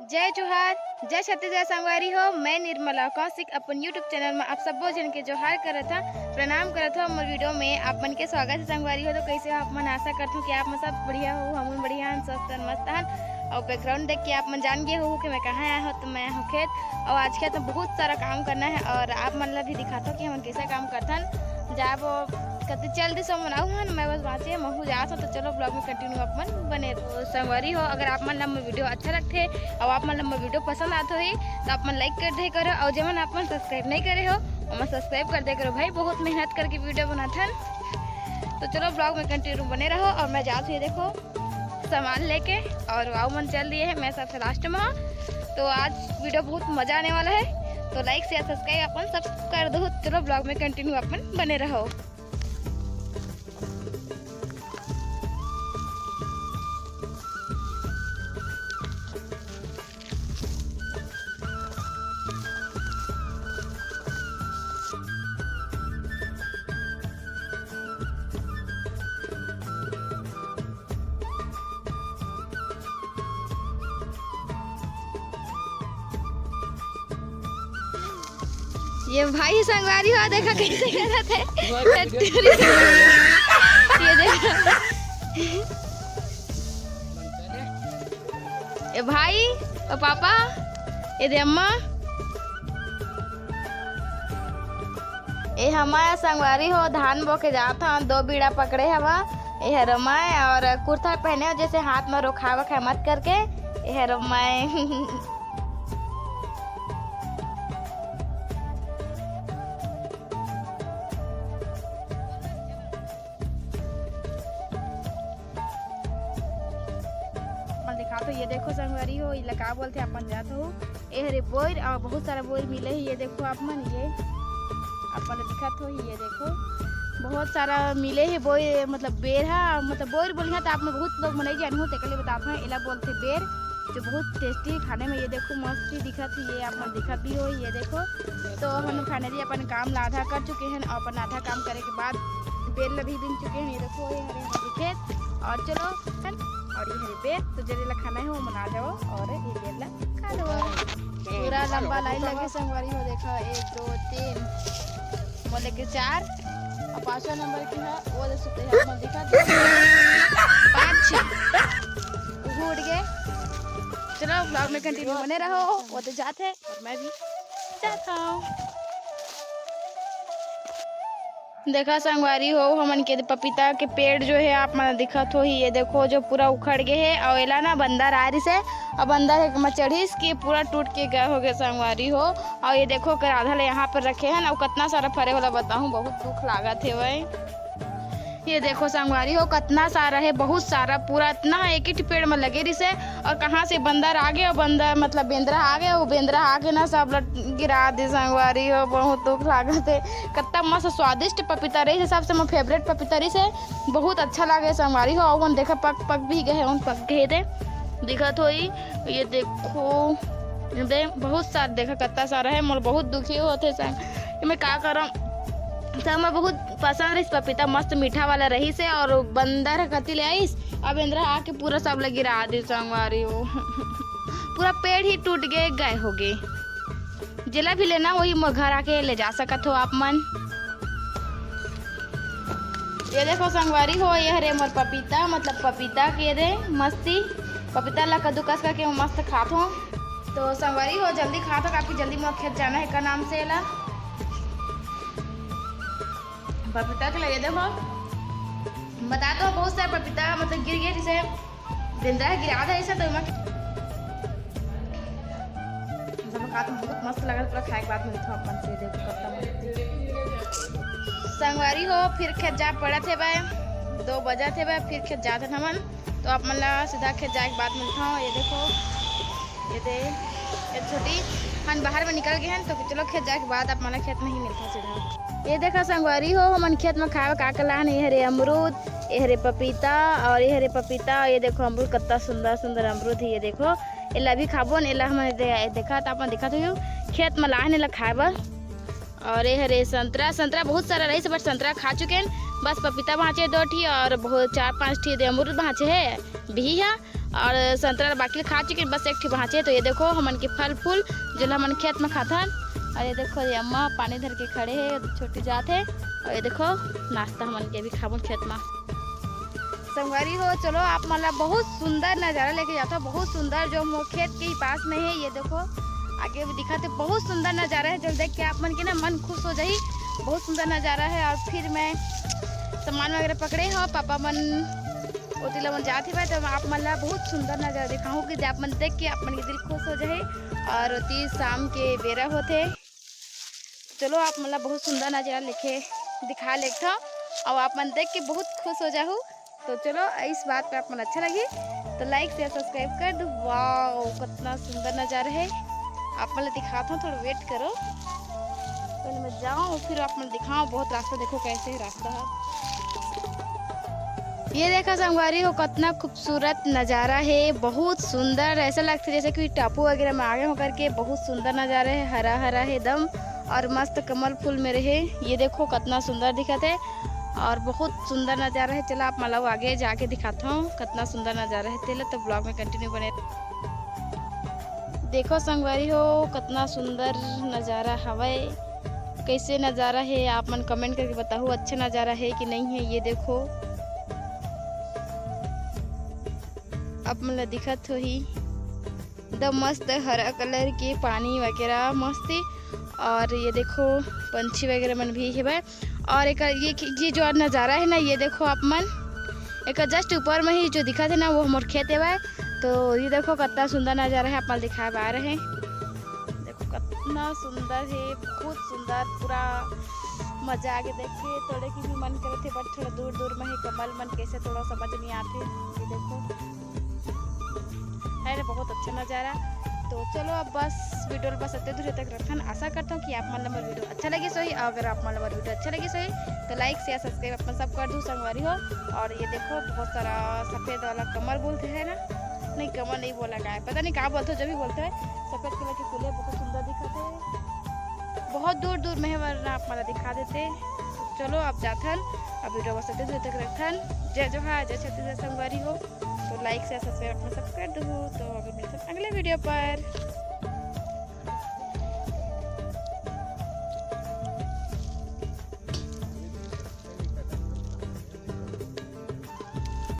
जय जोहार, जय छत्तीसगढ़ संगवारी हो। मैं निर्मला कौशिक अपन यूट्यूब चैनल में आप सबो जन के जोहार करत था, प्रणाम करत हो। मोर वीडियो में आप मन के स्वागत है संगवारी हो। तो कैसे आप मन आशा करत हो कि आप मन सब बढ़िया हो, हम बढ़िया हन, स्वस्थ हन, मस्त हन। और बैकग्राउंड देख के आप मन जान गए हो कि मैं कहाँ आया हूँ। तो मैं हूँ खेत, और आज खेत में बहुत सारा काम करना है और आप मन ला भी दिखाता हूँ कि हम कैसे काम करथन। जब कति चल दी सो मनाऊ हन, मैं बस बाँचे महू जात हो। तो चलो ब्लॉग में कंटिन्यू आप मन बने संगवारी हो। अगर आप मन ला वीडियो अच्छा लगते और आप मन ला वीडियो पसंद आते हो तो आप मन लाइक कर दे करो, और जब आप मन सब्सक्राइब नहीं करे हो और सब्सक्राइब कर दे करो। भाई बहुत मेहनत करके वीडियो बनाथन। तो चलो ब्लॉग में कंटिन्यू बने रहो। और मैं जाती हूँ देखो सामान लेके, और वाव मन चल दिए है, मैं सबसे लास्ट में हूँ। तो आज वीडियो बहुत मजा आने वाला है। तो लाइक शेयर सब्सक्राइब अपन सब कर दो। चलो ब्लॉग में कंटिन्यू अपन बने रहो। ये भाई संगवारी हो, देखा कैसे कर रहे थे। ये देखो ये भाई और पापा, ये दे अम्मा, ये हमारा संगवारी हो। धान बो के जात हन, 2 बीड़ा पकड़े हवा। ये रमाए और कुर्ता पहने हो, जैसे हाथ में रोखावा खाए मत करके। ये रमाए दिखा। तो ये देखो संगवारी हो, ये लगा बोलते अपन जात हो। ये हरे बोर और बहुत सारा बोर मिले है। ये देखो आप मन, ये अपन दिखत हो। ये देखो बहुत सारा मिले है बोर, मतलब बेर है, मतलब बोर बोलिए तो आप में बहुत लोग मनाई जान हो। तो कल बताते हैं, इला बोलते बेर, जो बहुत टेस्टी खाने में। ये देखो मस्त दिखत है, ये आप मन दिखत भी हो। ये देखो तो हम फाइनली अपन काम ला आधा कर चुके हैं, और अपन आधा काम करे के बाद बेर ला भी बिन चुके हैं। ये देखो ये हरे खेत, और चलो और ये हरे बेर। तो जरेला खाना है वो मना जाओ और ये बेर ला खा लो। पूरा लंबा लाइन लगे संगवारी हो। देखा 1 2 3 बोले के 4 और 5वां नंबर की है वो दे सुते है। हम दिखा 5 6 उड़ गए। चलो ब्लॉग में कंटिन्यू बने रहो। वो तो जाते हैं और मैं भी जाता हूँ। देखा संगवारी हो, हमन के पपीता के पेड़ जो है आप मन दिखत हो ही। ये देखो जो पूरा उखड़ गए है, और एला ना बंदर आ रही से, और बंदर में चढ़ीस के पूरा टूट के गए हो गए संगवारी हो। और ये देखो कर आधा ले यहाँ पर रखे हैं, और कितना सारा फरे वाला बताऊँ, बहुत दुख लागत है वही। ये देखो संगवारी हो कितना सारा है, बहुत सारा, पूरा इतना एक ही पेड़ में लगे रही से। और कहाँ से बंदर आ गए, और बंदर मतलब बेंद्रा आ गए, वो बेंद्रा आके ना सब गिरा दे संगवारी हो। बहुत दुख लागत है। कितना मस्त स्वादिष्ट पपीता रही है, सबसे मेरा फेवरेट पपीता रही से, बहुत अच्छा लगे संगवारी हो। और देखा पक भी गए, उन पक गए थे दिखत हो। ये देखो दे बहुत सारा, देखा कितना सारा है। मोर बहुत दुखी होते संग, मैं क्या करूँ। सब मैं बहुत पसंद रही पपीता, मस्त मीठा वाला रही से। और बंदर कति ले आईस, अब इंद्रा आके पूरा सब लगी गिरा दी संगवारी हो। पूरा पेड़ ही टूट गए हो गए। जिला भी लेना वही घर आके ले जा सकत हो आप मन। ये देखो संगवारी हो, ये हरे मोर पपीता, मतलब पपीता के रे मस्ती पपीता ला कद्दूकस करके मस्त खात हो। तो संगवारी हो जल्दी खात हो, काफी जल्दी मोर खेत जाना है का नाम से ला पपीता के लगे। देखो बता दो बहुत सारे पपीता मतलब गिर गए, जैसे जिंदा गिरा था ऐसा। तो बहुत मस्त लगा, पूरा खाए के बाद में था अपन से। देखो कितना मस्त संगवारी हो। फिर खेत जा पड़ा थे भाई, 2 बजा थे भाई, फिर खेत जाते थे हमन। तो आप मन ला सीधा खेत जाए के बाद मिलता हूँ। ये देखो ये छोटी हम बाहर में निकल गए हैं। तो चलो खेत जाए के बाद आप मन खेत में ही मिलता सीधा। ये देखा संगवारी हो, हमन खेत में खाए का कलान। ये हरे अमरूद, ये हरे पपीता, और ये हरे पपीता। ये देखो अमरूद कितना सुंदर सुंदर अमरूद है। ये देखो एला भी खाबो न, एला हमने देखा तो अपन दिखा तो खेत में लाने ला खाए बर। और ये हरे संतरा बहुत सारा रही, बट संतरा खा चुके हैं। बस पपीता भाँचे 2 ठी, और बहुत 4-5 ठी अमरूद भाँचे है भी है। और संतरा बाकी खा चुके, बस एक ठे बाँचे। तो ये देखो हमन के फल फूल जो हमन खेत में खाथन। और ये देखो ये अम्मा पानी धर के खड़े है, छोटी जात है। और ये देखो नाश्ता हमन के भी खाबो खेत में। संगवारी हो चलो आप मतलब बहुत सुंदर नज़ारा लेके जाता, बहुत सुंदर जो मो खेत के ही पास में है। ये देखो आगे भी दिखाते, बहुत सुंदर नज़ारा है। जब देख के आप मन के ना मन खुश हो जाही, बहुत सुंदर नज़ारा है। और फिर मैं सामान वगैरह पकड़े हो, पापा मन ओती मन जाते भाई, तो आप मन ला बहुत सुंदर नज़ारा दिखाऊँ कि आप मन देख के आप मन के दिल खुश हो जाए। और ओती शाम के बेरा होते, चलो आप मन ला बहुत सुंदर नज़ारा लिखे दिखा लेता और आप मन देख के बहुत खुश हो जाओ। तो चलो इस बात पे आप मन अच्छा लगी तो लाइक शेयर सब्सक्राइब कर दो। वाह कितना सुंदर नज़ारा है, आप मन दिखाता हूँ, थोड़ा वेट करो। पहले मैं जाऊँ फिर आप मन दिखाऊँ। बहुत रास्ता देखो कैसे रास्ता है, ये देखा संगवारी हो कितना खूबसूरत नज़ारा है, बहुत सुंदर। ऐसा लगता है जैसे कि टापू वगैरह में आगे होकर के बहुत सुंदर नज़ारा है, हरा हरा है एकदम और मस्त कमल फूल में रहे। ये देखो कितना सुंदर दिखत है और बहुत सुंदर नज़ारा है। चलो आप मतलब आगे जाके दिखाता हूँ कितना सुंदर नज़ारा है। चलो तो ब्लॉग में कंटिन्यू बने। देखो संगवारी हो कितना सुंदर नज़ारा हवे, कैसे नज़ारा है आप मन कमेंट करके बताओ अच्छा नज़ारा है कि नहीं है। ये देखो आप मन दिखत हो ही एकदम मस्त हरा कलर के पानी वगैरह मस्त। और ये देखो पंछी वगैरह मन भी है। और एक ये जो नज़ारा है ना, ये देखो आप मन एक जस्ट ऊपर में ही जो दिखा थे ना वो हमारे खेत है। तो ये देखो कितना सुंदर नज़ारा है, आप मन दिखाए आ रहे हैं। देखो कितना सुंदर है, बहुत सुंदर, पूरा मजा आके देखे। थोड़े की भी मन करे थे बट थोड़ा दूर दूर में है कमल मन कैसे थोड़ा समझ नहीं आते। ये देखो है ना बहुत अच्छा नज़ारा। तो चलो अब बस वीडियो बस इतने दूर तक रखन। आशा करता हूँ कि आप मन हमारा वीडियो अच्छा लगे सही। अगर आप मन हमारा वीडियो अच्छा लगे सही तो लाइक शेयर सब्सक्राइब अपना सब कर दूँ संगवारी हो। और ये देखो बहुत सारा सफ़ेद वाला कमल बोलते हैं ना, नहीं कमल नहीं बोला का है, पता नहीं क्या बोलते हो, जो भी बोलते हैं सफ़ेद कलर के फूल है, बहुत सुंदर दिखाते हैं। बहुत दूर दूर में है वरना आप मला दिखा देते। चलो आप जाथन अब वीडियो बस इतने दूर तक रखन। जय जोहार, जय छत्तीसगढ़ संगवारी हो। तो लाइक शेयर सब्सक्राइब अपना सब कर दो। तो अभी मिलते हैं अगले वीडियो पर।